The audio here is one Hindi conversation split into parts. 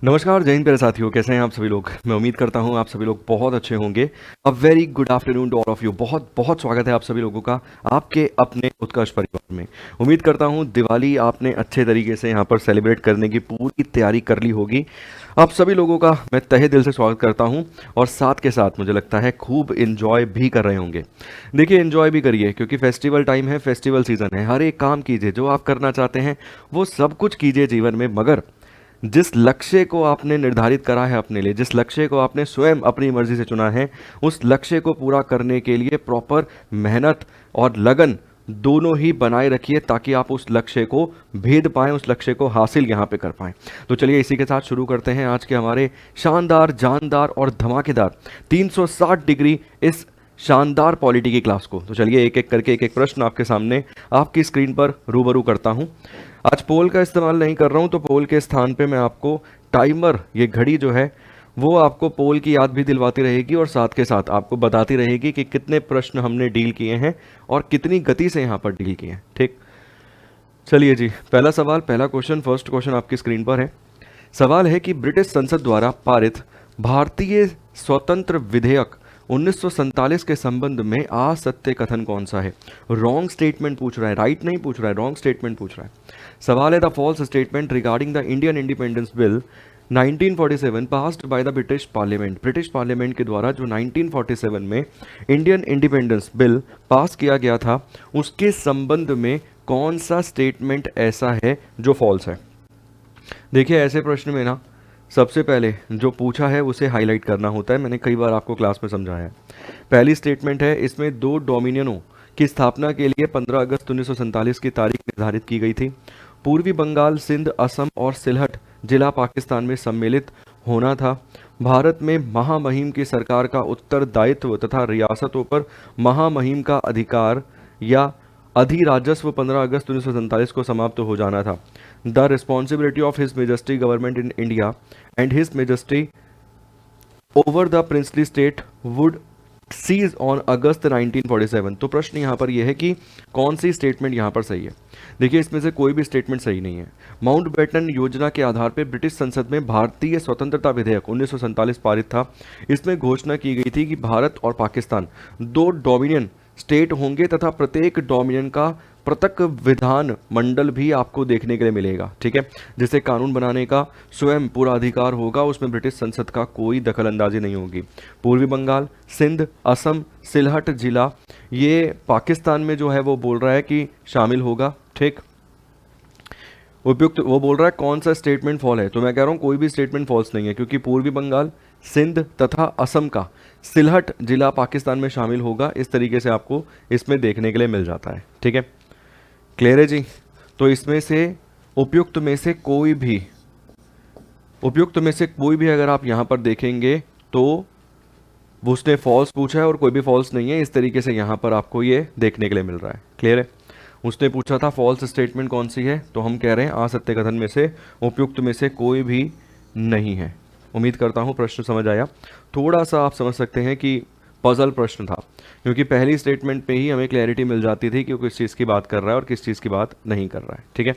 नमस्कार जय हिंद प्यारे साथियों, कैसे हैं आप सभी लोग। मैं उम्मीद करता हूं आप सभी लोग बहुत अच्छे होंगे। A very good afternoon to all of you. बहुत बहुत स्वागत है आप सभी लोगों का आपके अपने उत्कर्ष परिवार में। उम्मीद करता हूं दिवाली आपने अच्छे तरीके से यहां पर सेलिब्रेट करने की पूरी तैयारी कर ली होगी। आप सभी लोगों का मैं तहे दिल से स्वागत करता हूं और साथ के साथ मुझे लगता है खूब इन्जॉय भी कर रहे होंगे। देखिए इन्जॉय भी करिए क्योंकि फेस्टिवल टाइम है, फेस्टिवल सीजन है। हर एक काम कीजिए जो आप करना चाहते हैं, वो सब कुछ कीजिए जीवन में, मगर जिस लक्ष्य को आपने निर्धारित करा है अपने लिए, जिस लक्ष्य को आपने स्वयं अपनी मर्जी से चुना है, उस लक्ष्य को पूरा करने के लिए प्रॉपर मेहनत और लगन दोनों ही बनाए रखिए ताकि आप उस लक्ष्य को भेद पाएं, उस लक्ष्य को हासिल यहाँ पे कर पाएं। तो चलिए इसी के साथ शुरू करते हैं आज के हमारे शानदार, जानदार और धमाकेदार 360 डिग्री इस शानदार पॉलिटी की क्लास को। तो चलिए एक एक करके एक एक प्रश्न आपके सामने आपकी स्क्रीन पर रूबरू करता हूं। आज पोल का इस्तेमाल नहीं कर रहा हूं, तो पोल के स्थान पे मैं आपको टाइमर, ये घड़ी जो है वो आपको पोल की याद भी दिलवाती रहेगी और साथ के साथ आपको बताती रहेगी कि कितने प्रश्न हमने डील किए हैं और कितनी गति से यहाँ पर डील किए हैं। ठीक, चलिए जी, पहला सवाल, पहला क्वेश्चन, फर्स्ट क्वेश्चन आपकी स्क्रीन पर है। सवाल है कि ब्रिटिश संसद द्वारा पारित भारतीय स्वतंत्र विधेयक 1947 के संबंध में असत्य कथन कौन सा है। रॉन्ग स्टेटमेंट पूछ रहा है, राइट नहीं पूछ रहा है, रॉन्ग स्टेटमेंट पूछ रहा है। सवाल है the false statement regarding the Indian independence bill 1947 passed by the British parliament. British parliament के द्वारा जो 1947 में इंडियन इंडिपेंडेंस बिल पास किया गया था, उसके संबंध में कौन सा स्टेटमेंट ऐसा है जो फॉल्स है। देखिए ऐसे प्रश्न में ना सबसे पहले जो पूछा है उसे हाईलाइट करना होता है। मैंने कई बार आपको क्लास में समझाया है। पहली स्टेटमेंट है, इसमें दो डोमिनियनों की स्थापना के लिए 15 अगस्त 1947 की तारीख निर्धारित की गई थी। पूर्वी बंगाल, सिंध, असम और सिलहट जिला पाकिस्तान में सम्मिलित होना था। भारत में महामहिम की सरकार का उत्तरदायित्व तथा रियासतों पर महामहिम का अधिकार या अधिराजस्व 15 अगस्त 1947 को समाप्त हो जाना था। The responsibility of his majesty government in India and his majesty over the princely state would cease on August 1947। तो प्रश्न यहाँ पर यह है कि कौन सी स्टेटमेंट यहाँ पर सही है। देखिए इसमें से कोई भी स्टेटमेंट सही नहीं है। माउंटबेटन योजना के आधार पर ब्रिटिश संसद में भारतीय स्वतंत्रता विधेयक 1947 पारित था। इसमें घोषणा की गई थी कि भारत और पाकिस्तान दो डोमिनियन स्टेट होंगे तथा प्रत्येक डोमिनियन का पृथक विधान मंडल भी आपको देखने के लिए मिलेगा। ठीक है, जिसे कानून बनाने का स्वयं पूरा अधिकार होगा, उसमें ब्रिटिश संसद का कोई दखल अंदाजी नहीं होगी। पूर्वी बंगाल, सिंध, असम, सिलहट जिला ये पाकिस्तान में जो है वो बोल रहा है कि शामिल होगा। ठीक, उपयुक्त वो बोल रहा है कौन सा स्टेटमेंट फॉल है, तो मैं कह रहा हूँ कोई भी स्टेटमेंट फॉल्स नहीं है क्योंकि पूर्वी बंगाल, सिंध तथा असम का सिलहट जिला पाकिस्तान में शामिल होगा। इस तरीके से आपको इसमें देखने के लिए मिल जाता है। ठीक है, क्लियर है जी। तो इसमें से उपयुक्त में से कोई भी, उपयुक्त में से कोई भी अगर आप यहां पर देखेंगे तो उसने फॉल्स पूछा है और कोई भी फॉल्स नहीं है। इस तरीके से यहां पर आपको ये देखने के लिए मिल रहा है। क्लियर है, उसने पूछा था फॉल्स स्टेटमेंट कौन सी है, तो हम कह रहे हैं असत्य कथन में से उपयुक्त में से कोई भी नहीं है। उम्मीद करता हूं प्रश्न समझ आया। थोड़ा सा आप समझ सकते हैं कि पजल प्रश्न था क्योंकि पहली स्टेटमेंट पे ही हमें क्लैरिटी मिल जाती थी कि वो किस चीज़ की बात कर रहा है और किस चीज़ की बात नहीं कर रहा है। ठीक है,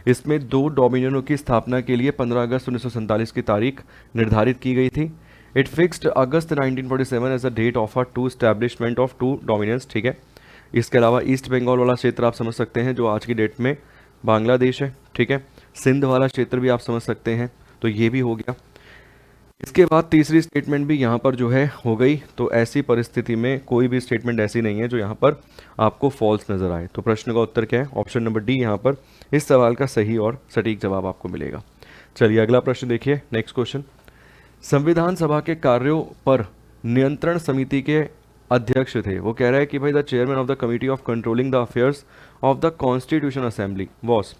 इसमें दो डोमिनियनों की स्थापना के लिए 15 अगस्त 1947 की तारीख निर्धारित की गई थी। It fixed August 1947 as a date of a to establishment of two dominions. ठीक है, इसके अलावा ईस्ट बंगाल वाला क्षेत्र आप समझ सकते हैं जो आज की डेट में बांग्लादेश है। ठीक है, सिंध वाला क्षेत्र भी आप समझ सकते हैं, तो ये भी हो गया। इसके बाद तीसरी स्टेटमेंट भी यहाँ पर जो है हो गई। तो ऐसी परिस्थिति में कोई भी स्टेटमेंट ऐसी नहीं है जो यहाँ पर आपको फॉल्स नजर आए। तो प्रश्न का उत्तर क्या है, ऑप्शन नंबर डी यहाँ पर इस सवाल का सही और सटीक जवाब आपको मिलेगा। चलिए अगला प्रश्न देखिए, नेक्स्ट क्वेश्चन। संविधान सभा के कार्यों पर नियंत्रण समिति के अध्यक्ष थे, वो कह रहा है कि भाई the chairman of the committee of controlling the affairs of the constitution assembly was.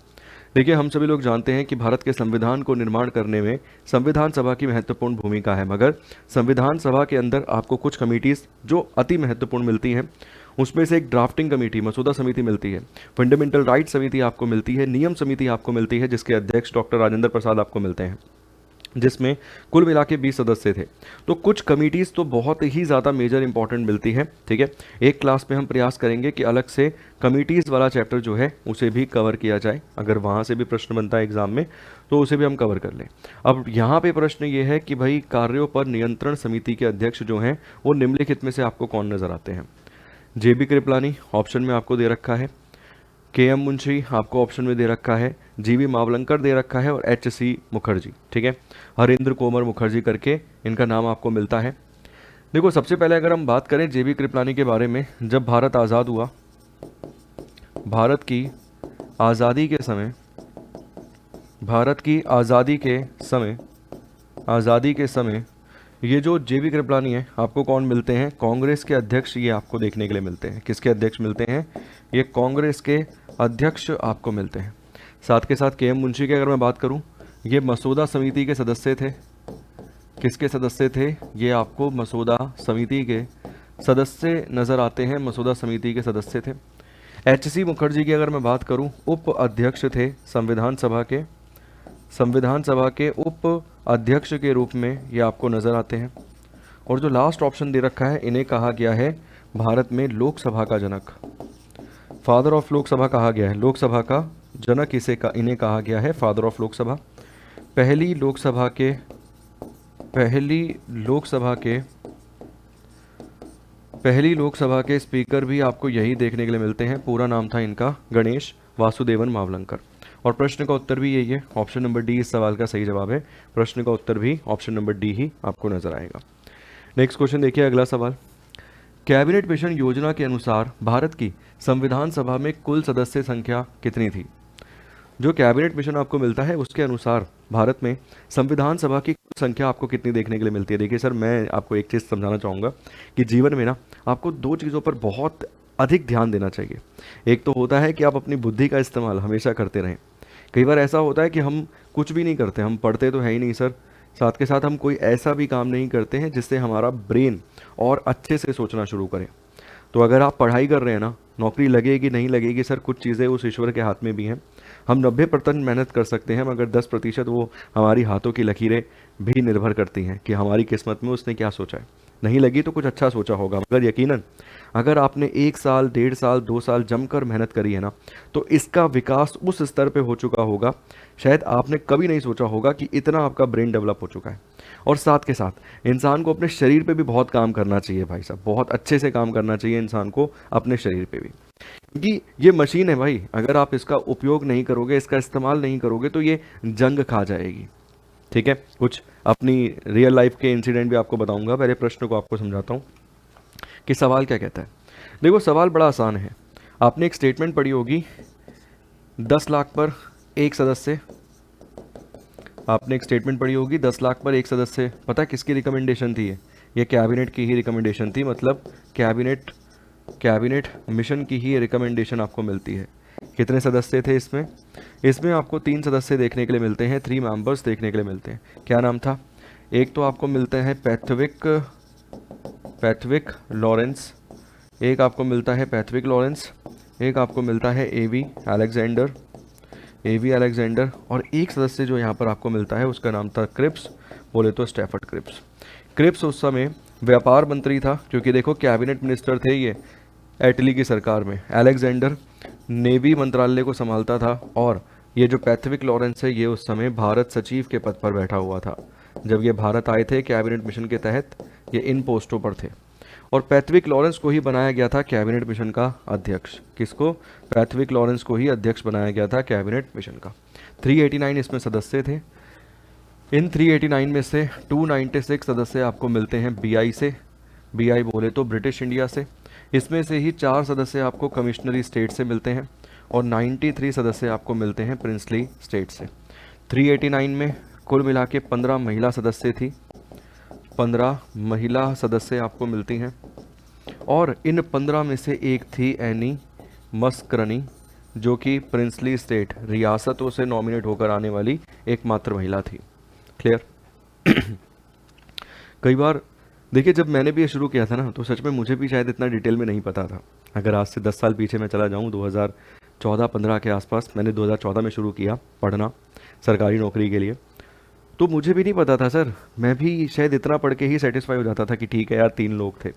देखिए हम सभी लोग जानते हैं कि भारत के संविधान को निर्माण करने में संविधान सभा की महत्वपूर्ण भूमिका है, मगर संविधान सभा के अंदर आपको कुछ कमिटीज़ जो अति महत्वपूर्ण मिलती हैं। उसमें से एक ड्राफ्टिंग कमेटी, मसूदा समिति मिलती है, फंडामेंटल राइट समिति आपको मिलती है, नियम समिति आपको मिलती है जिसके अध्यक्ष डॉक्टर राजेंद्र प्रसाद आपको मिलते हैं। जिसमें कुल मिला के 20 सदस्य थे। तो कुछ कमिटीज़ तो बहुत ही ज़्यादा मेजर इंपॉर्टेंट मिलती है, ठीक है। एक क्लास में हम प्रयास करेंगे कि अलग से कमिटीज़ वाला चैप्टर जो है उसे भी कवर किया जाए, अगर वहाँ से भी प्रश्न बनता है एग्जाम में तो उसे भी हम कवर कर लें। अब यहाँ पे प्रश्न ये है कि भाई कार्यों पर नियंत्रण समिति के अध्यक्ष जो हैं वो निम्नलिखित में से आपको कौन नज़र आते हैं। JB कृपलानी ऑप्शन में आपको दे रखा है, KM मुंशी आपको ऑप्शन में दे रखा है, GV मावलंकर दे रखा है और HC मुखर्जी, ठीक है। हरेंद्र कोमर मुखर्जी करके इनका नाम आपको मिलता है। देखो सबसे पहले अगर हम बात करें JB कृपलानी के बारे में, जब भारत आज़ाद हुआ, भारत की आज़ादी के समय, भारत की आज़ादी के समय ये जो JB कृपलानी है आपको कौन मिलते हैं, कांग्रेस के अध्यक्ष ये आपको देखने के लिए मिलते हैं। किसके अध्यक्ष मिलते हैं, ये कांग्रेस के अध्यक्ष आपको मिलते हैं। साथ के साथ KM मुंशी की अगर मैं बात करूं, ये मसौदा समिति के सदस्य थे। किसके सदस्य थे, ये आपको मसौदा समिति के सदस्य नज़र आते हैं, मसौदा समिति के सदस्य थे। HC मुखर्जी की अगर मैं बात करूं, उप अध्यक्ष थे संविधान सभा के उप अध्यक्ष के रूप में ये आपको नज़र आते हैं। और जो लास्ट ऑप्शन दे रखा है, इन्हें कहा गया है भारत में लोकसभा का जनक, फादर ऑफ लोकसभा कहा गया है, लोकसभा का जनक इन्हें कहा गया है, फादर ऑफ लोकसभा। पहली लोकसभा के स्पीकर भी आपको यही देखने के लिए मिलते हैं। पूरा नाम था इनका गणेश वासुदेवन मावलंकर। और प्रश्न का उत्तर भी यही है, ऑप्शन नंबर डी इस सवाल का सही जवाब है। प्रश्न का उत्तर भी ऑप्शन नंबर डी ही आपको नजर आएगा। नेक्स्ट क्वेश्चन देखिए, अगला सवाल, कैबिनेट मिशन योजना के अनुसार भारत की संविधान सभा में कुल सदस्य संख्या कितनी थी। जो कैबिनेट मिशन आपको मिलता है उसके अनुसार भारत में संविधान सभा की कुल संख्या आपको कितनी देखने के लिए मिलती है। देखिए सर, मैं आपको एक चीज़ समझाना चाहूँगा कि जीवन में ना आपको दो चीज़ों पर बहुत अधिक ध्यान देना चाहिए। एक तो होता है कि आप अपनी बुद्धि का इस्तेमाल हमेशा करते रहें। कई बार ऐसा होता है कि हम कुछ भी नहीं करते, हम पढ़ते तो है ही नहीं सर, साथ के साथ हम कोई ऐसा भी काम नहीं करते हैं जिससे हमारा ब्रेन और अच्छे से सोचना शुरू करे। तो अगर आप पढ़ाई कर रहे हैं ना, नौकरी लगेगी नहीं लगेगी सर, कुछ चीज़ें उस ईश्वर के हाथ में भी हैं। हम 90% मेहनत कर सकते हैं, मगर 10% वो हमारी हाथों की लकीरें भी निर्भर करती हैं कि हमारी किस्मत में उसने क्या सोचा है। नहीं लगी तो कुछ अच्छा सोचा होगा, मगर यकीनन अगर आपने 1 साल 1.5 साल 2 साल जमकर मेहनत करी है ना, तो इसका विकास उस स्तर पे हो चुका होगा, शायद आपने कभी नहीं सोचा होगा कि इतना आपका ब्रेन डेवलप हो चुका है। और साथ के साथ इंसान को अपने शरीर पे भी बहुत काम करना चाहिए भाई साहब, बहुत अच्छे से काम करना चाहिए इंसान को अपने शरीर पे भी, क्योंकि ये मशीन है भाई, अगर आप इसका उपयोग नहीं करोगे, इसका इस्तेमाल नहीं करोगे तो ये जंग खा जाएगी। ठीक है, कुछ अपनी रियल लाइफ के इंसिडेंट भी आपको बताऊंगा। पहले प्रश्न को आपको समझाता हूँ कि सवाल क्या कहता है। देखो सवाल बड़ा आसान है। आपने एक स्टेटमेंट पढ़ी होगी, 10 लाख पर एक सदस्य, आपने एक स्टेटमेंट पढ़ी होगी 10 लाख पर एक सदस्य। पता है किसकी रिकमेंडेशन थी ये कैबिनेट की ही रिकमेंडेशन थी, मतलब कैबिनेट मिशन की ही रिकमेंडेशन आपको मिलती है। कितने सदस्य थे इसमें, इसमें आपको 3 सदस्य देखने के लिए मिलते हैं, 3 मेंबर्स देखने के लिए मिलते हैं। क्या नाम था, एक तो आपको मिलते हैं पैथविक लॉरेंस, एक आपको मिलता है पैथविक लॉरेंस, एक आपको मिलता है एवी अलेक्जेंडर, और एक सदस्य जो यहाँ पर आपको मिलता है उसका नाम था क्रिप्स, बोले तो स्टैफर्ड क्रिप्स। क्रिप्स उस समय व्यापार मंत्री था, क्योंकि देखो कैबिनेट मिनिस्टर थे ये एटली की सरकार में। अलेक्जेंडर नेवी मंत्रालय को संभालता था, और ये जो पैथविक लॉरेंस है ये उस समय भारत सचिव के पद पर बैठा हुआ था। जब ये भारत आए थे कैबिनेट मिशन के तहत, ये इन पोस्टों पर थे, और पैथविक लॉरेंस को ही बनाया गया था कैबिनेट मिशन का अध्यक्ष। किसको, पैथविक लॉरेंस को ही अध्यक्ष बनाया गया था कैबिनेट मिशन का। 389 इसमें सदस्य थे। इन 389 में से 296 सदस्य आपको मिलते हैं BI से, BI बोले तो ब्रिटिश इंडिया से। इसमें से ही 4 सदस्य आपको कमिश्नरी स्टेट से मिलते हैं, और 93 सदस्य आपको मिलते हैं प्रिंसली स्टेट से। 389 में कुल मिला के 15 महिला सदस्य थी, 15 महिला सदस्य आपको मिलती हैं, और इन 15 में से एक थी एनी मस्करनी, जो कि प्रिंसली स्टेट रियासतों से नॉमिनेट होकर आने वाली एकमात्र महिला थी। क्लियर। कई बार देखिए, जब मैंने भी ये शुरू किया था ना, तो सच में मुझे भी शायद इतना डिटेल में नहीं पता था। अगर आज से 10 साल पीछे मैं चला जाऊँ, 2014-15 के आसपास, मैंने 2014 में शुरू किया पढ़ना सरकारी नौकरी के लिए, तो मुझे भी नहीं पता था सर, मैं भी शायद इतना पढ़ के ही सेटिस्फाई हो जाता था कि ठीक है यार 3 लोग थे।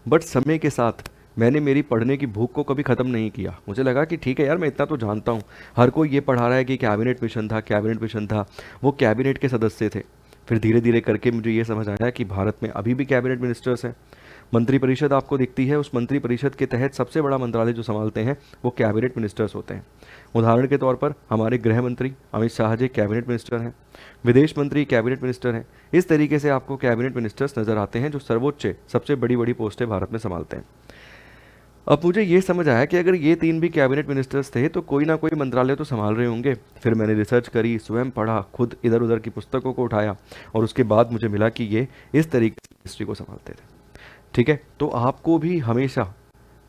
बट समय के साथ मैंने मेरी पढ़ने की भूख को कभी ख़त्म नहीं किया। मुझे लगा कि ठीक है यार, मैं इतना तो जानता हूँ, हर कोई ये पढ़ा रहा है कि कैबिनेट मिशन था, कैबिनेट मिशन था, वो कैबिनेट के सदस्य थे। फिर धीरे धीरे करके मुझे ये समझ आया कि भारत में अभी भी कैबिनेट मिनिस्टर्स हैं। मंत्रिपरिषद आपको दिखती है, उस मंत्रिपरिषद के तहत सबसे बड़ा मंत्रालय जो संभालते हैं वो कैबिनेट मिनिस्टर्स होते हैं। उदाहरण के तौर पर हमारे गृह मंत्री अमित शाह जी कैबिनेट मिनिस्टर हैं, विदेश मंत्री कैबिनेट मिनिस्टर हैं। इस तरीके से आपको कैबिनेट मिनिस्टर्स नज़र आते हैं जो सर्वोच्च सबसे बड़ी बड़ी पोस्टें भारत में संभालते हैं। अब मुझे ये समझ आया कि अगर ये 3 भी कैबिनेट मिनिस्टर्स थे तो कोई ना कोई मंत्रालय तो संभाल रहे होंगे। फिर मैंने रिसर्च करी, स्वयं पढ़ा, खुद इधर उधर की पुस्तकों को उठाया और उसके बाद मुझे मिला कि ये इस तरीके से हिस्ट्री को संभालते थे। ठीक है, तो आपको भी हमेशा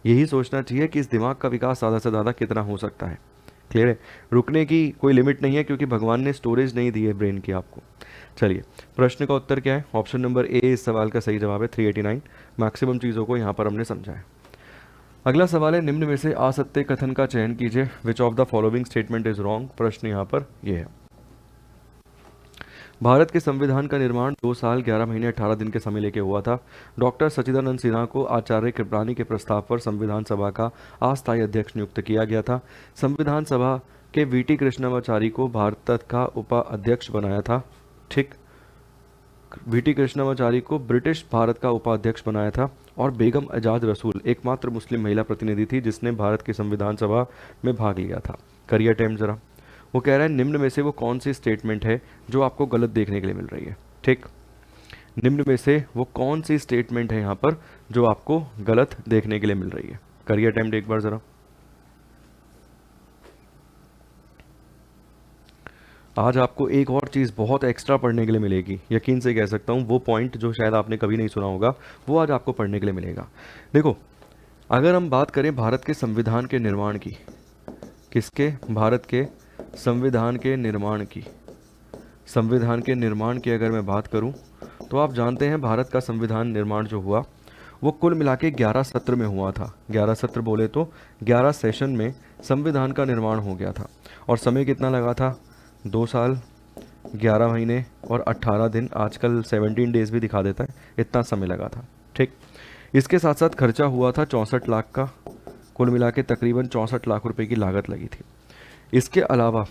यही सोचना चाहिए कि इस दिमाग का विकास ज़्यादा से ज़्यादा कितना हो सकता है। क्लियर है, रुकने की कोई लिमिट नहीं है क्योंकि भगवान ने स्टोरेज नहीं दी है ब्रेन की आपको। चलिए, प्रश्न का उत्तर क्या है? ऑप्शन नंबर ए इस सवाल का सही जवाब है 389। मैक्सिमम चीज़ों को यहाँ पर हमने समझा है। अगला सवाल है, निम्न में से असत्य कथन का चयन कीजिए। Which of the following statement is wrong? प्रश्न यहाँ पर यह है, भारत के संविधान का निर्माण 2 साल 11 महीने 18 दिन के समय लेके हुआ था। डॉक्टर सच्चिदानंद सिन्हा को आचार्य कृपलानी के प्रस्ताव पर संविधान सभा का अस्थायी अध्यक्ष नियुक्त किया गया था। संविधान सभा के वीटी कृष्णमाचारी को भारत का उपाध्यक्ष बनाया था। ठीक, वीटी कृष्णमाचारी को ब्रिटिश भारत का उपाध्यक्ष बनाया था। और बेगम एजाज रसूल एकमात्र मुस्लिम महिला प्रतिनिधि थी जिसने भारत की संविधान सभा में भाग लिया था। करिए अटेम्प्ट जरा। वो कह रहा है निम्न में से वो कौन सी स्टेटमेंट है जो आपको गलत देखने के लिए मिल रही है। ठीक, निम्न में से वो कौन सी स्टेटमेंट है यहाँ पर जो आपको गलत देखने के लिए मिल रही है? करिए अटेम्प्ट एक बार जरा। आज आपको एक और चीज़ बहुत एक्स्ट्रा पढ़ने के लिए मिलेगी, यकीन से कह सकता हूँ। वो पॉइंट जो शायद आपने कभी नहीं सुना होगा वो आज आपको पढ़ने के लिए मिलेगा। देखो, अगर हम बात करें भारत के संविधान के निर्माण की, किसके? भारत के संविधान के निर्माण की। संविधान के निर्माण की अगर मैं बात करूं तो आप जानते हैं भारत का संविधान निर्माण जो हुआ वो कुल मिला के 11 सत्र में हुआ था। 11 सत्र बोले तो 11 सेशन में संविधान का निर्माण हो गया था। और समय कितना लगा था? 2 साल 11 महीने और 18 दिन, आजकल 17 डेज भी दिखा देता है, इतना समय लगा था। ठीक, इसके साथ साथ खर्चा हुआ था 64 लाख का, कुल मिला के तकरीबन 64 लाख रुपए की लागत लगी थी। इसके अलावा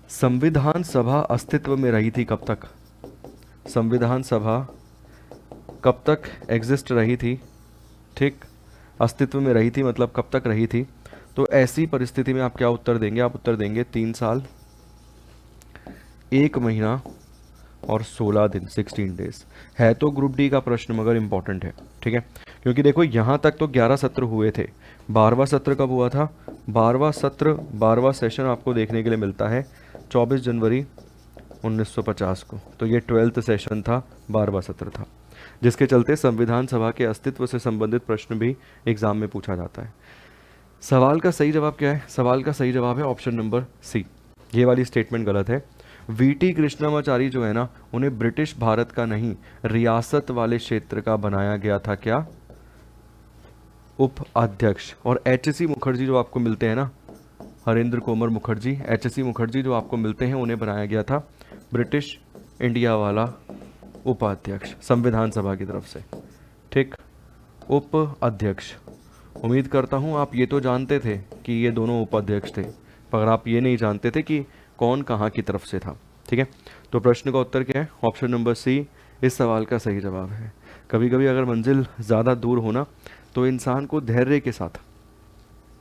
संविधान सभा अस्तित्व में रही थी कब तक? संविधान सभा कब तक एग्जिस्ट रही थी? ठीक, अस्तित्व में रही थी मतलब कब तक रही थी? तो ऐसी परिस्थिति में आप क्या उत्तर देंगे? आप उत्तर देंगे 3 साल 1 महीना और 16 दिन, 16 डेज। है तो ग्रुप डी का प्रश्न मगर इंपॉर्टेंट है। ठीक है, क्योंकि देखो यहाँ तक तो 11 सत्र हुए थे। 12वां सत्र कब हुआ था? 12वां सत्र, 12वां सेशन आपको देखने के लिए मिलता है 24 जनवरी 1950 को। तो ये 12th सेशन था, 12वां सत्र था, जिसके चलते संविधान सभा के अस्तित्व से संबंधित प्रश्न भी एग्जाम में पूछा जाता है। सवाल का सही जवाब क्या है? सवाल का सही जवाब है ऑप्शन नंबर सी। ये वाली स्टेटमेंट गलत है। वीटी कृष्णमाचारी जो है ना, उन्हें ब्रिटिश भारत का नहीं, रियासत वाले क्षेत्र का बनाया गया था। क्या? उपाध्यक्ष। और एच.सी. मुखर्जी जो आपको मिलते हैं ना, हरेंद्र कोमर मुखर्जी, एच.सी. मुखर्जी जो आपको मिलते हैं, उन्हें बनाया गया था ब्रिटिश इंडिया वाला उपाध्यक्ष संविधान सभा की तरफ से। ठीक, उपाध्यक्ष। उम्मीद करता हूँ आप ये तो जानते थे कि ये दोनों उपाध्यक्ष थे, पर आप ये नहीं जानते थे कि कौन कहाँ की तरफ से था। ठीक है, तो प्रश्न का उत्तर क्या है? ऑप्शन नंबर सी इस सवाल का सही जवाब है। कभी कभी अगर मंजिल ज़्यादा दूर हो ना तो इंसान को धैर्य के साथ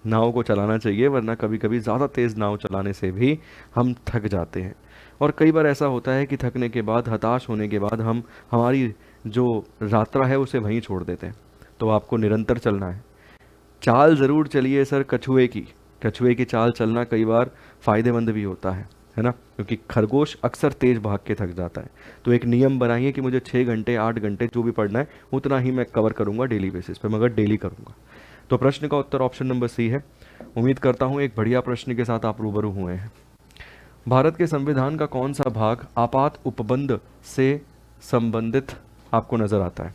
नाव को चलाना चाहिए, वरना कभी कभी ज़्यादा तेज़ नाव चलाने से भी हम थक जाते हैं। और कई बार ऐसा होता है कि थकने के बाद, हताश होने के बाद हम हमारी जो यात्रा है उसे वहीं छोड़ देते हैं। तो आपको निरंतर चलना है। चाल ज़रूर चलिए सर कछुए की। कछुए की चाल चलना कई बार फ़ायदेमंद भी होता है ना, क्योंकि खरगोश अक्सर तेज़ भाग के थक जाता है। तो एक नियम बनाइए कि मुझे 6 घंटे 8 घंटे जो भी पढ़ना है उतना ही मैं कवर करूँगा डेली बेसिस पे, मगर डेली करूँगा। तो प्रश्न का उत्तर ऑप्शन नंबर सी है। उम्मीद करता हूँ एक बढ़िया प्रश्न के साथ आप रूबरू हुए हैं। भारत के संविधान का कौन सा भाग आपात उपबंध से संबंधित आपको नज़र आता है?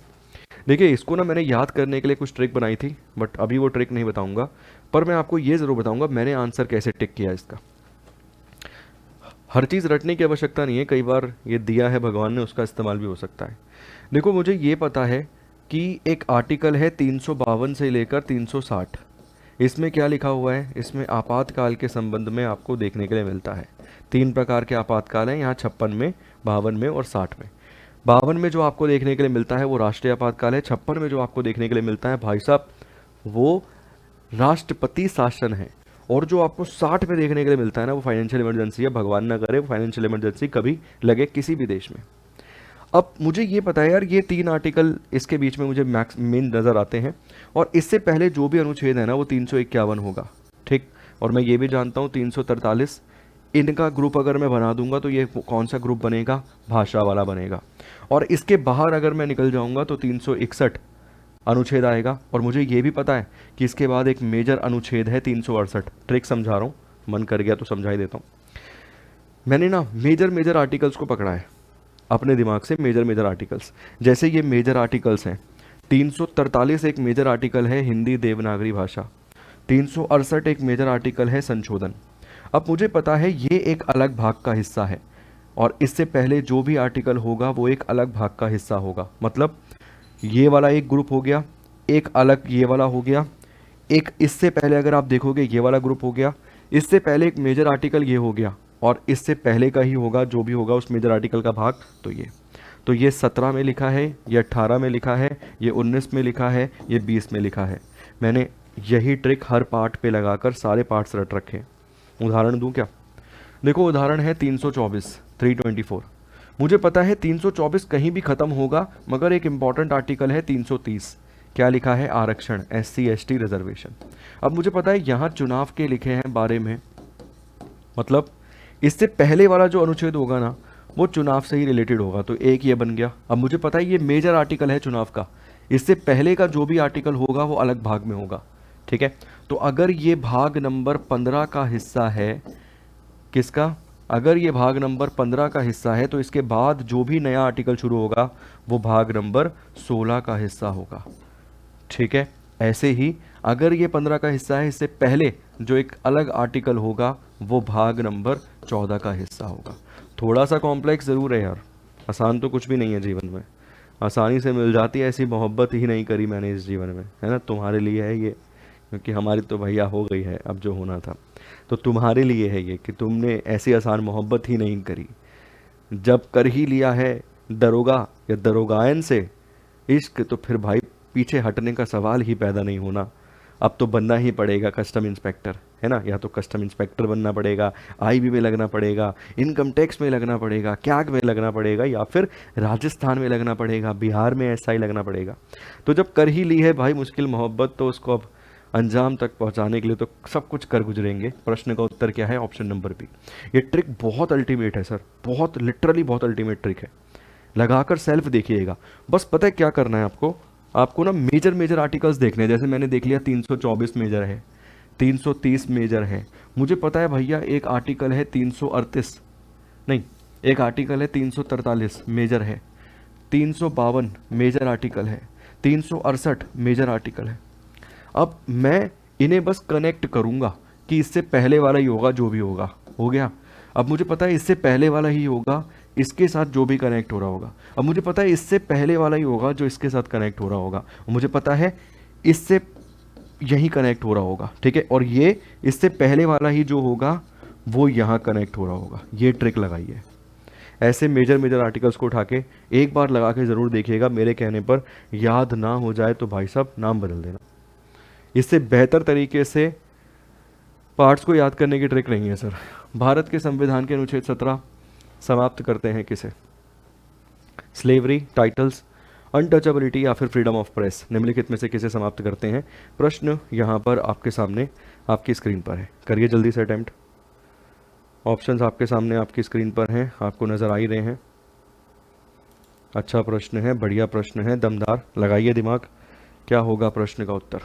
देखिए, इसको ना मैंने याद करने के लिए कुछ ट्रिक बनाई थी, बट अभी वो ट्रिक नहीं बताऊंगा, पर मैं आपको ये ज़रूर बताऊंगा मैंने आंसर कैसे टिक किया इसका। हर चीज़ रटने की आवश्यकता नहीं है, कई बार ये दिया है भगवान ने, उसका इस्तेमाल भी हो सकता है। देखो मुझे ये पता है कि एक आर्टिकल है 352 से लेकर 360। इसमें क्या लिखा हुआ है, इसमें आपातकाल के संबंध में आपको देखने के लिए मिलता है। 3 प्रकार के आपातकाल हैं यहाँ 56 में, 52 में और 60 में। 52 में जो आपको देखने के लिए मिलता है वो राष्ट्रीय आपातकाल है। 56 में जो आपको देखने के लिए मिलता है भाई साहब वो राष्ट्रपति शासन है। और जो आपको 60 में देखने के लिए मिलता है ना वो फाइनेंशियल इमरजेंसी है। भगवान ना करे फाइनेंशियल इमरजेंसी कभी लगे किसी भी देश में। अब मुझे ये पता है यार, ये 3 आर्टिकल इसके बीच में मुझे मैक्स मेन नज़र आते हैं। और इससे पहले जो भी अनुच्छेद है ना वो 351 होगा, ठीक। और मैं ये भी जानता हूँ 343, इनका ग्रुप अगर मैं बना दूंगा तो ये कौन सा ग्रुप बनेगा, भाषा वाला बनेगा। और इसके बाहर अगर मैं निकल जाऊंगा तो 361 अनुच्छेद आएगा। और मुझे ये भी पता है कि इसके बाद एक मेजर अनुच्छेद है 368। ट्रिक समझा रहा हूँ, मन कर गया तो समझा ही देता हूँ। मैंने ना मेजर मेजर आर्टिकल्स को पकड़ा है अपने दिमाग से। मेजर मेजर आर्टिकल्स, जैसे ये मेजर आर्टिकल्स हैं। 343 एक मेजर आर्टिकल है हिंदी देवनागरी भाषा। 368 एक मेजर आर्टिकल है संशोधन। अब मुझे पता है ये एक अलग भाग का हिस्सा है और इससे पहले जो भी आर्टिकल होगा वो एक अलग भाग का हिस्सा होगा। मतलब ये वाला एक ग्रुप हो गया, एक अलग ये वाला हो गया, एक इससे पहले अगर आप देखोगे ये वाला ग्रुप हो गया, इससे पहले एक मेजर आर्टिकल ये हो गया और इससे पहले का ही होगा जो भी होगा उस मेजर आर्टिकल का भाग। तो ये 17 में लिखा है, ये 18 में लिखा है, ये 19 में लिखा है, ये 20 में लिखा है। मैंने यही ट्रिक हर पार्ट पे लगाकर सारे पार्ट्स रट रखे। उदाहरण दूं क्या? देखो उदाहरण है 324, 324। मुझे पता है 324 कहीं भी ख़त्म होगा, मगर एक इम्पॉर्टेंट आर्टिकल है 330। क्या लिखा है? आरक्षण, SC ST रिजर्वेशन। अब मुझे पता है यहाँ चुनाव के लिखे हैं बारे में, मतलब इससे पहले वाला जो अनुच्छेद होगा ना वो चुनाव से ही रिलेटेड होगा, तो एक ये बन गया। अब मुझे पता है ये मेजर आर्टिकल है चुनाव का, इससे पहले का जो भी आर्टिकल होगा वो अलग भाग में होगा, ठीक है। तो अगर ये भाग नंबर 15 का हिस्सा है, किसका? अगर ये भाग नंबर 15 का हिस्सा है तो इसके बाद जो भी नया आर्टिकल शुरू होगा वो भाग नंबर 16 का हिस्सा होगा, ठीक है। ऐसे ही अगर ये 15 का हिस्सा है, इससे पहले जो एक अलग आर्टिकल होगा वो भाग नंबर 14 का हिस्सा होगा। थोड़ा सा कॉम्प्लेक्स ज़रूर है यार, आसान तो कुछ भी नहीं है जीवन में। आसानी से मिल जाती है ऐसी मोहब्बत ही नहीं करी मैंने इस जीवन में, है ना। तुम्हारे लिए है ये, क्योंकि हमारी तो भैया हो गई है अब जो होना था। तो तुम्हारे लिए है ये कि तुमने ऐसी आसान मोहब्बत ही नहीं करी। जब कर ही लिया है दरोगा या दरोगायन से इश्क, तो फिर भाई पीछे हटने का सवाल ही पैदा नहीं होना। अब तो बनना ही पड़ेगा कस्टम इंस्पेक्टर, है ना। या तो कस्टम इंस्पेक्टर बनना पड़ेगा, IB में लगना पड़ेगा, इनकम टैक्स में लगना पड़ेगा, कैग में लगना पड़ेगा, या फिर राजस्थान में लगना पड़ेगा, बिहार में SI लगना पड़ेगा। तो जब कर ही ली है भाई मुश्किल मोहब्बत, तो उसको अब अंजाम तक पहुंचाने के लिए तो सब कुछ कर गुजरेंगे। प्रश्न का उत्तर क्या है? Option number B. ये ट्रिक बहुत अल्टीमेट है सर, बहुत लिटरली बहुत अल्टीमेट ट्रिक है। लगाकर सेल्फ देखिएगा। बस पता है क्या करना है आपको? आपको ना मेजर मेजर आर्टिकल्स देखने हैं। जैसे मैंने देख लिया 324 मेजर है, 330 मेजर है। मुझे पता है भैया एक आर्टिकल है 338, नहीं एक आर्टिकल है 343 मेजर है, 352 मेजर आर्टिकल है, 368 मेजर आर्टिकल है। अब मैं इन्हें बस कनेक्ट करूंगा कि इससे पहले वाला ही होगा जो भी होगा, हो गया। अब मुझे पता है इससे पहले वाला ही होगा इसके साथ जो भी कनेक्ट हो रहा होगा। अब मुझे पता है इससे पहले वाला ही होगा जो इसके साथ कनेक्ट हो रहा होगा। और मुझे पता है इससे यही कनेक्ट हो रहा होगा, ठीक है। और ये इससे पहले वाला ही जो होगा वो यहाँ कनेक्ट हो रहा होगा। ये ट्रिक लगाइए। ऐसे मेजर मेजर आर्टिकल्स को उठा के एक बार लगा के ज़रूर देखिएगा। मेरे कहने पर याद ना हो जाए तो भाई साहब नाम बदल देना। इससे बेहतर तरीके से पार्ट्स को याद करने की ट्रिक नहीं है सर। भारत के संविधान के अनुच्छेद 17 समाप्त करते हैं किसे? स्लेवरी, टाइटल्स, अनटचेबिलिटी या फिर फ्रीडम ऑफ प्रेस, निम्नलिखित में से किसे समाप्त करते हैं? प्रश्न यहाँ पर आपके सामने आपकी स्क्रीन पर है। करिए जल्दी से अटेम्प्ट। ऑप्शंस आपके सामने आपकी स्क्रीन पर हैं, आपको नज़र आ ही रहे हैं। अच्छा प्रश्न है, बढ़िया प्रश्न है, दमदार। लगाइए दिमाग, क्या होगा प्रश्न का उत्तर?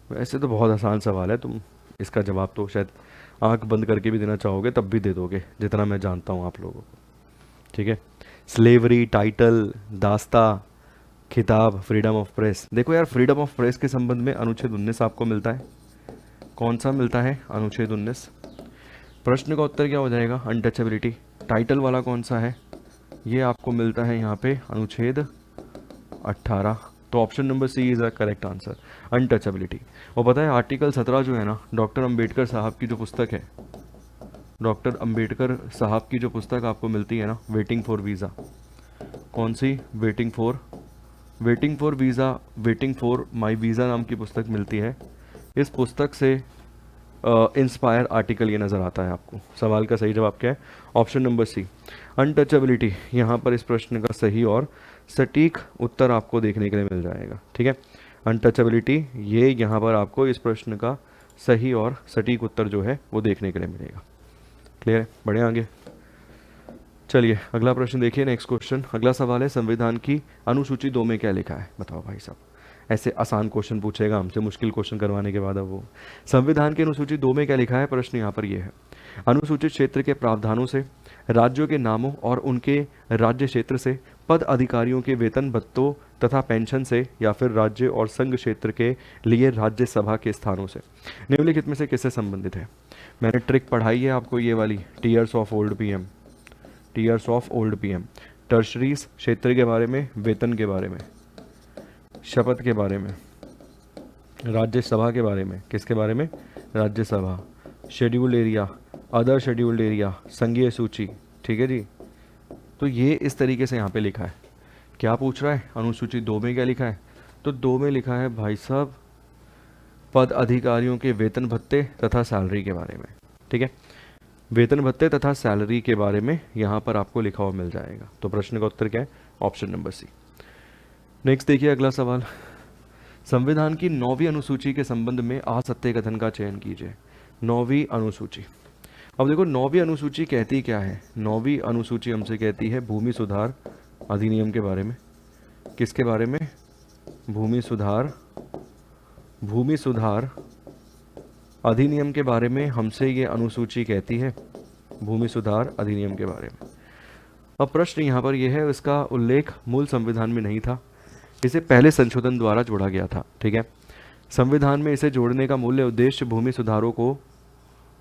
वैसे तो बहुत आसान सवाल है, तुम इसका जवाब तो शायद आंख बंद करके भी देना चाहोगे तब भी दे दोगे, जितना मैं जानता हूँ आप लोगों को, ठीक है। स्लेवरी, टाइटल, दास्ता, खिताब, फ्रीडम ऑफ प्रेस। देखो यार, फ्रीडम ऑफ प्रेस के संबंध में अनुच्छेद 19 आपको मिलता है। कौन सा मिलता है? अनुच्छेद 19। प्रश्न का उत्तर क्या हो जाएगा? अनटचेबिलिटी। टाइटल वाला कौन सा है? ये आपको मिलता है यहाँ पे अनुच्छेद 18। तो option number C is a correct answer, untouchability. और पता है आर्टिकल 17 जो है ना, डॉक्टर अंबेडकर साहब की जो पुस्तक है, डॉक्टर अंबेडकर साहब की जो पुस्तक आपको मिलती है ना, वेटिंग फॉर वीज़ा, कौन सी? Waiting for visa, waiting for my visa नाम की पुस्तक मिलती है। इस पुस्तक से इंस्पायर आर्टिकल ये नज़र आता है आपको। सवाल का सही जवाब क्या है? Option number C, untouchability. यहाँ पर इस प्रश्न का सही और सटीक उत्तर आपको देखने के लिए मिल जाएगा। ठीक है, अनटचेबिलिटी, ये यहाँ पर आपको इस प्रश्न का सही और सटीक उत्तर जो है वो देखने के लिए मिलेगा। क्लियर है? बढ़े आगे। चलिए अगला प्रश्न देखिए, नेक्स्ट क्वेश्चन। अगला सवाल है, संविधान की अनुसूची 2 में क्या लिखा है? बताओ भाई साहब, ऐसे आसान क्वेश्चन पूछेगा हमसे, मुश्किल क्वेश्चन करवाने के बाद। अब वो संविधान की अनुसूची 2 में क्या लिखा है? प्रश्न यहाँ पर ये है, अनुसूचित क्षेत्र के प्रावधानों से राज्यों के नामों और उनके राज्य क्षेत्र से पद अधिकारियों के वेतन भत्तों तथा पेंशन से या फिर राज्य और संघ क्षेत्र के लिए राज्यसभा के स्थानों से निम्नलिखित में से किससे संबंधित है? मैंने ट्रिक पढ़ाई है आपको ये वाली, tiers of old PM, tiers of old PM. Tertiaries क्षेत्र के बारे में, वेतन के बारे में, शपथ के बारे में, राज्यसभा के बारे में, किसके बारे में? Rajya Sabha, scheduled area, other scheduled area, संघीय सूची। ठीक है जी, तो ये इस तरीके से यहाँ पे लिखा है। क्या पूछ रहा है? अनुसूची 2 में क्या लिखा है? तो 2 में लिखा है भाई साहब पद अधिकारियों के वेतन भत्ते तथा सैलरी के बारे में। ठीक है, वेतन भत्ते तथा सैलरी के बारे में यहाँ पर आपको लिखा हुआ मिल जाएगा। तो प्रश्न का उत्तर क्या है? ऑप्शन नंबर सी। नेक्स्ट देखिए अगला सवाल, संविधान की 9वीं अनुसूची के संबंध में असत्य कथन का चयन कीजिए। 9वीं अनुसूची, अब देखो 9वीं अनुसूची कहती क्या है? 9वीं अनुसूची हमसे कहती है भूमि सुधार अधिनियम के बारे में। किसके बारे में? भूमि सुधार अधिनियम के बारे में हमसे ये अनुसूची कहती है, भूमि सुधार अधिनियम के बारे में। अब प्रश्न यहाँ पर यह है, इसका उल्लेख मूल संविधान में नहीं था, इसे पहले संशोधन द्वारा जोड़ा गया था। ठीक है, संविधान में इसे जोड़ने का मूल्य उद्देश्य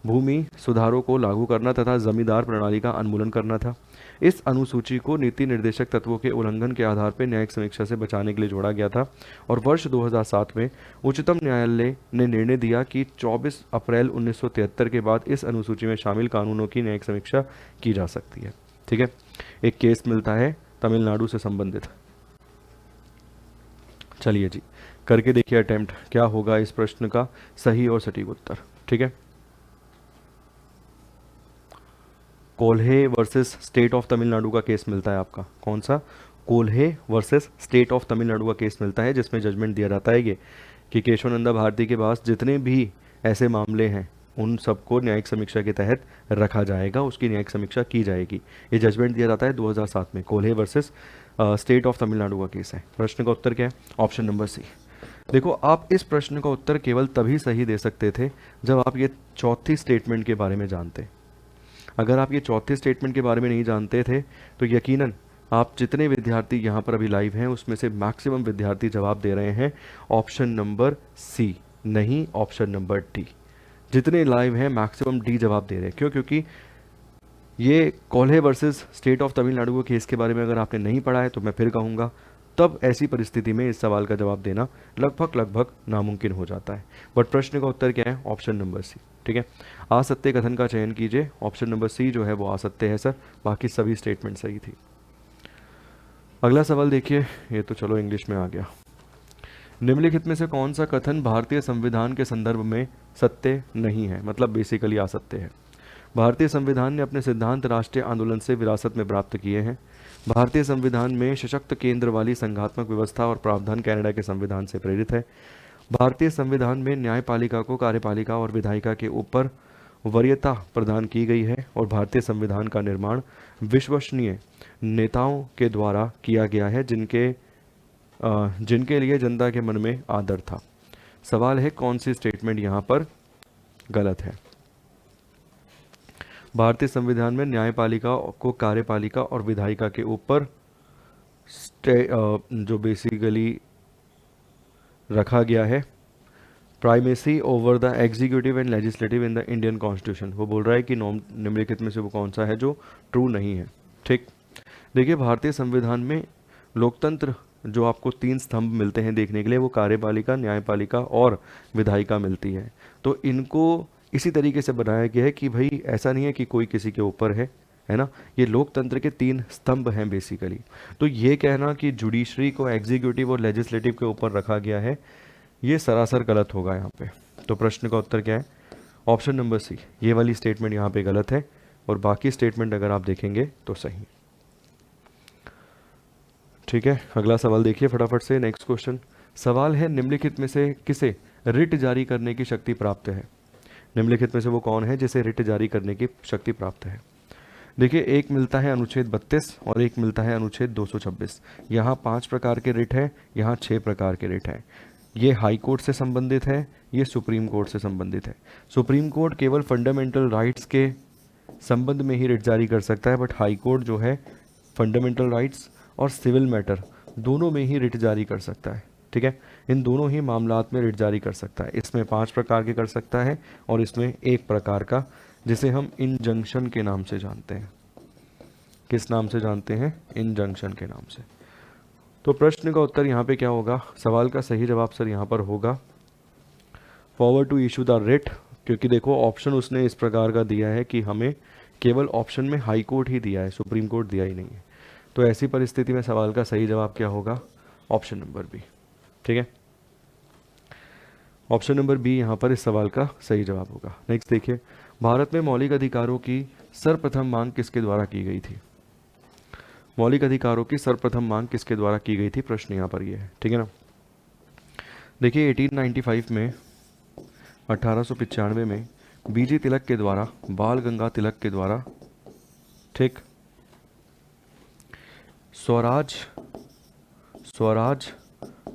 भूमि सुधारों को लागू करना तथा जमींदार प्रणाली का उन्मूलन करना था। इस अनुसूची को नीति निर्देशक तत्वों के उल्लंघन के आधार पर न्यायिक समीक्षा से बचाने के लिए जोड़ा गया था और वर्ष 2007 में उच्चतम न्यायालय ने निर्णय दिया कि 24 अप्रैल 1973 के बाद इस अनुसूची में शामिल कानूनों की न्यायिक समीक्षा की जा सकती है। ठीक है, एक केस मिलता है तमिलनाडु से संबंधित। चलिए जी करके देखिए अटेम्प्ट, क्या होगा इस प्रश्न का सही और सटीक उत्तर। ठीक है, Kolhe versus state of Tamil Nadu का केस मिलता है आपका। कौन सा? Kolhe versus state of Tamil Nadu का केस मिलता है, जिसमें जजमेंट दिया जाता है ये कि केशवानंदा भारती के पास जितने भी ऐसे मामले हैं उन सबको न्यायिक समीक्षा के तहत रखा जाएगा, उसकी न्यायिक समीक्षा की जाएगी। ये जजमेंट दिया जाता है 2007 में। Kolhe versus state of Tamil Nadu का केस है। प्रश्न का उत्तर क्या है? Option number C. देखो आप इस प्रश्न का उत्तर केवल तभी सही दे सकते थे जब आप ये चौथी स्टेटमेंट के बारे में जानते। अगर आप ये चौथे स्टेटमेंट के बारे में नहीं जानते थे तो यकीनन आप जितने विद्यार्थी यहाँ पर अभी लाइव हैं उसमें से मैक्सिमम विद्यार्थी जवाब दे रहे हैं ऑप्शन नंबर सी, नहीं ऑप्शन नंबर डी। जितने लाइव हैं मैक्सिमम डी जवाब दे रहे हैं। क्यों? क्योंकि ये Kolhe versus state of Tamil Nadu के केस के बारे में अगर आपने नहीं पढ़ा है तो मैं फिर कहूँगा तब ऐसी परिस्थिति में इस सवाल का जवाब देना लगभग नामुमकिन हो जाता है। बट प्रश्न का उत्तर क्या है? Option number C. ठीक है, असत्य कथन का चयन कीजिए। ऑप्शन नंबर सी जो है वो असत्य है सर, बाकी सभी स्टेटमेंट सही थी। अगला सवाल देखिए, ये तो चलो इंग्लिश में आ गया। निम्नलिखित में से कौन सा कथन भारतीय संविधान के संदर्भ में सत्य नहीं है, मतलब बेसिकली असत्य है? भारतीय संविधान ने अपने सिद्धांत राष्ट्रीय आंदोलन से विरासत में प्राप्त किए हैं। भारतीय संविधान में सशक्त केंद्र वाली संघात्मक व्यवस्था और प्रावधान कनाडा के संविधान से प्रेरित है। भारतीय संविधान में न्यायपालिका को कार्यपालिका और विधायिका के ऊपर वरीयता प्रदान की गई है और भारतीय संविधान का निर्माण विश्वसनीय नेताओं के द्वारा किया गया है जिनके लिए जनता के मन में आदर था। सवाल है कौन सी स्टेटमेंट यहाँ पर गलत है? भारतीय संविधान में न्यायपालिका को कार्यपालिका और विधायिका के ऊपर जो बेसिकली रखा गया है, primacy over the executive and legislative in the Indian constitution. वो बोल रहा है कि निम्नलिखित में से वो कौन सा है जो ट्रू नहीं है। ठीक, देखिए भारतीय संविधान में लोकतंत्र जो आपको तीन स्तंभ मिलते हैं देखने के लिए, वो कार्यपालिका, न्यायपालिका और विधायिका मिलती है। तो इनको इसी तरीके से बनाया गया है कि भाई ऐसा नहीं है कि कोई किसी के ऊपर है ना। ये लोकतंत्र के तीन स्तंभ हैं बेसिकली। तो ये कहना कि जुडिशरी को एग्जीक्यूटिव और लेजिस्लेटिव के ऊपर रखा गया है, ये सरासर गलत होगा यहाँ पे। तो प्रश्न का उत्तर क्या है? ऑप्शन नंबर सी, ये वाली स्टेटमेंट यहाँ पे गलत है और बाकी स्टेटमेंट अगर आप देखेंगे तो सही। ठीक है, अगला सवाल देखिए फटाफट से। नेक्स्ट क्वेश्चन सवाल है, निम्नलिखित में से किसे रिट जारी करने की शक्ति प्राप्त है? निम्नलिखित में से वो कौन है जिसे रिट जारी करने की शक्ति प्राप्त है? देखिए, एक मिलता है अनुच्छेद 32 और एक मिलता है अनुच्छेद 226। यहाँ 5 प्रकार के रिट है, यहाँ 6 प्रकार के रिट हैं। ये हाई कोर्ट से संबंधित है, ये सुप्रीम कोर्ट से संबंधित है। सुप्रीम कोर्ट केवल फंडामेंटल राइट्स के संबंध में ही रिट जारी कर सकता है, बट हाई कोर्ट जो है फंडामेंटल राइट्स और सिविल मैटर दोनों में ही रिट जारी कर सकता है। ठीक है, इन दोनों ही मामलात में रिट जारी कर सकता है। इसमें 5 प्रकार के कर सकता है और इसमें एक प्रकार का, जिसे हम इंजंक्शन के नाम से जानते हैं। किस नाम से जानते हैं? इंजंक्शन के नाम से। तो प्रश्न का उत्तर यहाँ पे क्या होगा? सवाल का सही जवाब सर यहाँ पर होगा forward to issue the writ, क्योंकि देखो ऑप्शन उसने इस प्रकार का दिया है कि हमें केवल ऑप्शन में हाई कोर्ट ही दिया है, सुप्रीम कोर्ट दिया ही नहीं है। तो ऐसी परिस्थिति में सवाल का सही जवाब क्या होगा? Option number B. ठीक है, ऑप्शन नंबर बी यहाँ पर इस सवाल का सही जवाब होगा। नेक्स्ट देखिए, भारत में मौलिक अधिकारों की सर्वप्रथम मांग किसके द्वारा की गई थी? मौलिक अधिकारों की सर्वप्रथम मांग किसके द्वारा की गई थी? प्रश्न यहाँ पर ये है। ठीक है ना। देखिए 1895 में, 1895 में बीजी तिलक के द्वारा, बाल गंगा तिलक के द्वारा, ठीक, स्वराज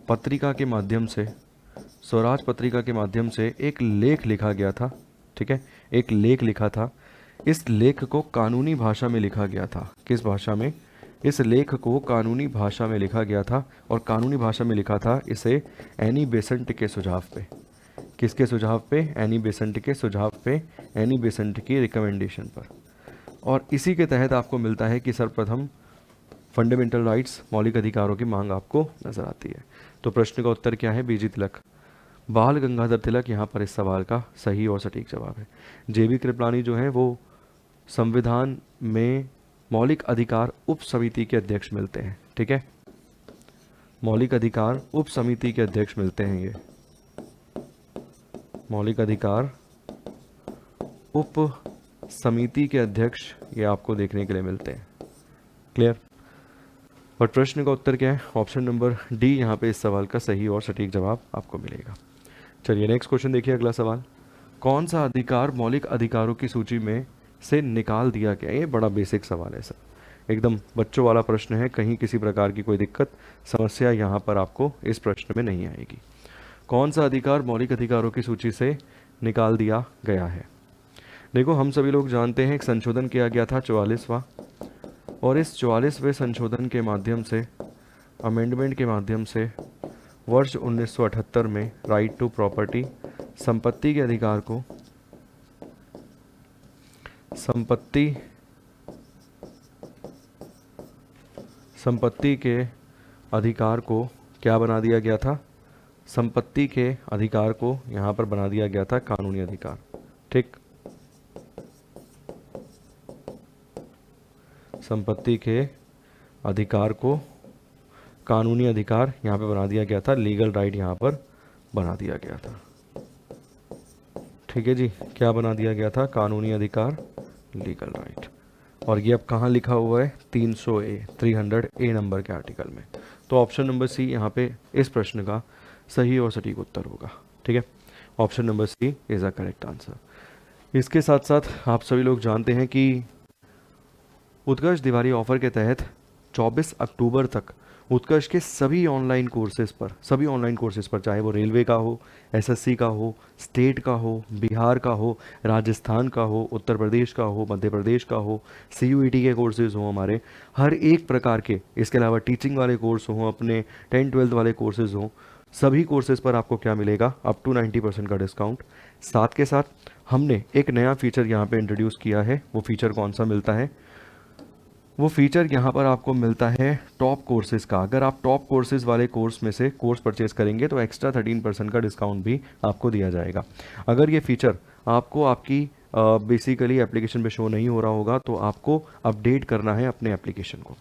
पत्रिका के माध्यम से, स्वराज पत्रिका के माध्यम से एक लेख लिखा गया था। ठीक है, एक लेख लिखा था। इस लेख को कानूनी भाषा में लिखा गया था। किस भाषा में? इस लेख को कानूनी भाषा में लिखा गया था और कानूनी भाषा में लिखा था इसे एनी बेसेंट के सुझाव पे। किसके सुझाव पे? एनी बेसेंट के सुझाव पे, एनी बेसेंट की रिकमेंडेशन पर। और इसी के तहत आपको मिलता है कि सर्वप्रथम फंडामेंटल राइट्स, मौलिक अधिकारों की मांग आपको नजर आती है। तो प्रश्न का उत्तर क्या है? बीजी तिलक, बाल गंगाधर तिलक यहाँ पर इस सवाल का सही और सटीक जवाब है। जेबी कृपलानी जो है वो संविधान में मौलिक अधिकार उप समिति के अध्यक्ष मिलते हैं। ठीक है, मौलिक अधिकार उप समिति के अध्यक्ष मिलते हैं। ये मौलिक अधिकार उप समिति के अध्यक्ष ये आपको देखने के लिए मिलते हैं। क्लियर? और प्रश्न का उत्तर क्या है? ऑप्शन नंबर डी यहाँ पे इस सवाल का सही और सटीक जवाब आपको मिलेगा। चलिए नेक्स्ट क्वेश्चन देखिए। अगला सवाल, कौन सा अधिकार मौलिक अधिकारों की सूची में से निकाल दिया गया? ये बड़ा बेसिक सवाल है सर, एकदम बच्चों वाला प्रश्न है। कहीं किसी प्रकार की कोई दिक्कत, समस्या यहाँ पर आपको इस प्रश्न में नहीं आएगी। कौन सा अधिकार मौलिक अधिकारों की सूची से निकाल दिया गया है? देखो हम सभी लोग जानते हैं एक संशोधन किया गया था 44वां, और इस 44वें संशोधन के माध्यम से, अमेंडमेंट के माध्यम से वर्ष 1978 में राइट टू प्रॉपर्टी, संपत्ति के अधिकार को, संपत्ति के अधिकार को क्या बना दिया गया था? संपत्ति के अधिकार को यहाँ पर बना दिया गया था कानूनी अधिकार। ठीक, संपत्ति के अधिकार को कानूनी अधिकार यहाँ पे बना दिया गया था, लीगल राइट यहाँ पर बना दिया गया था। ठीक है जी, क्या बना दिया गया था? कानूनी अधिकार, लीगल राइट। और ये अब कहाँ लिखा हुआ है? 300A नंबर के आर्टिकल में। तो ऑप्शन नंबर सी यहाँ पे इस प्रश्न का सही और सटीक उत्तर होगा। ठीक है, option number C is a correct answer. इसके साथ साथ आप सभी लोग जानते हैं कि उत्कर्ष दिवाली ऑफर के तहत 24 अक्टूबर तक उत्कर्ष के सभी ऑनलाइन कोर्सेज पर, चाहे वो रेलवे का हो, एसएससी का हो, स्टेट का हो, बिहार का हो, राजस्थान का हो, उत्तर प्रदेश का हो, मध्य प्रदेश का हो, सीयूईटी के कोर्सेज हों हमारे, हर एक प्रकार के, इसके अलावा टीचिंग वाले कोर्स हों, अपने 10th 12th वाले कोर्सेज हों, सभी कोर्सेज पर आपको क्या मिलेगा, अप टू 90% का डिस्काउंट। साथ के साथ हमने एक नया फीचर यहाँ पे इंट्रोड्यूस किया है। वो फीचर कौन सा मिलता है, वो फीचर यहाँ पर आपको मिलता है टॉप कोर्सेज का। अगर आप टॉप कोर्सेज वाले कोर्स में से कोर्स परचेज करेंगे तो एक्स्ट्रा 13% का डिस्काउंट भी आपको दिया जाएगा। अगर ये फीचर आपको आपकी बेसिकली एप्लीकेशन पे शो नहीं हो रहा होगा तो आपको अपडेट करना है अपने एप्लीकेशन को।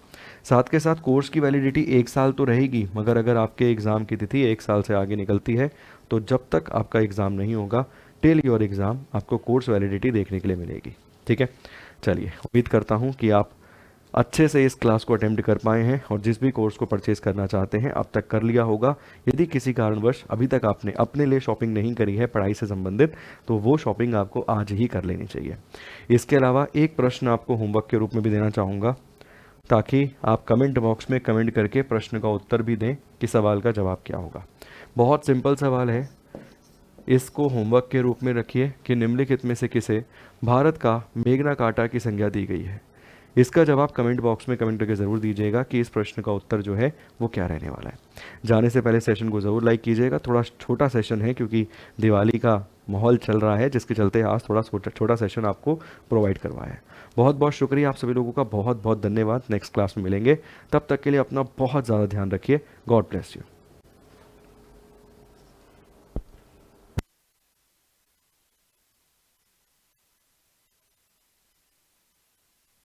साथ के साथ कोर्स की वैलिडिटी 1 साल तो रहेगी, मगर अगर आपके एग्ज़ाम की तिथि 1 साल से आगे निकलती है तो जब तक आपका एग्ज़ाम नहीं होगा, टिल योर एग्ज़ाम, आपको कोर्स वैलिडिटी देखने के लिए मिलेगी। ठीक है, चलिए उम्मीद करता हूँ कि आप अच्छे से इस क्लास को अटेम्प्ट कर पाए हैं और जिस भी कोर्स को परचेज़ करना चाहते हैं अब तक कर लिया होगा। यदि किसी कारणवश अभी तक आपने अपने लिए शॉपिंग नहीं करी है पढ़ाई से संबंधित, तो वो शॉपिंग आपको आज ही कर लेनी चाहिए। इसके अलावा एक प्रश्न आपको होमवर्क के रूप में भी देना चाहूँगा, ताकि आप कमेंट बॉक्स में कमेंट करके प्रश्न का उत्तर भी दें कि सवाल का जवाब क्या होगा। बहुत सिंपल सवाल है, इसको होमवर्क के रूप में रखिए कि निम्नलिखित में से किसे भारत का मेग्ना कार्टा की संज्ञा दी गई है। इसका जवाब कमेंट बॉक्स में कमेंट करके ज़रूर दीजिएगा कि इस प्रश्न का उत्तर जो है वो क्या रहने वाला है। जाने से पहले सेशन को ज़रूर लाइक कीजिएगा। थोड़ा छोटा सेशन है क्योंकि दिवाली का माहौल चल रहा है, जिसके चलते आज थोड़ा छोटा सेशन आपको प्रोवाइड करवाया है। बहुत बहुत शुक्रिया आप सभी लोगों का, बहुत बहुत धन्यवाद। नेक्स्ट क्लास में मिलेंगे, तब तक के लिए अपना बहुत ज़्यादा ध्यान रखिए। God bless you.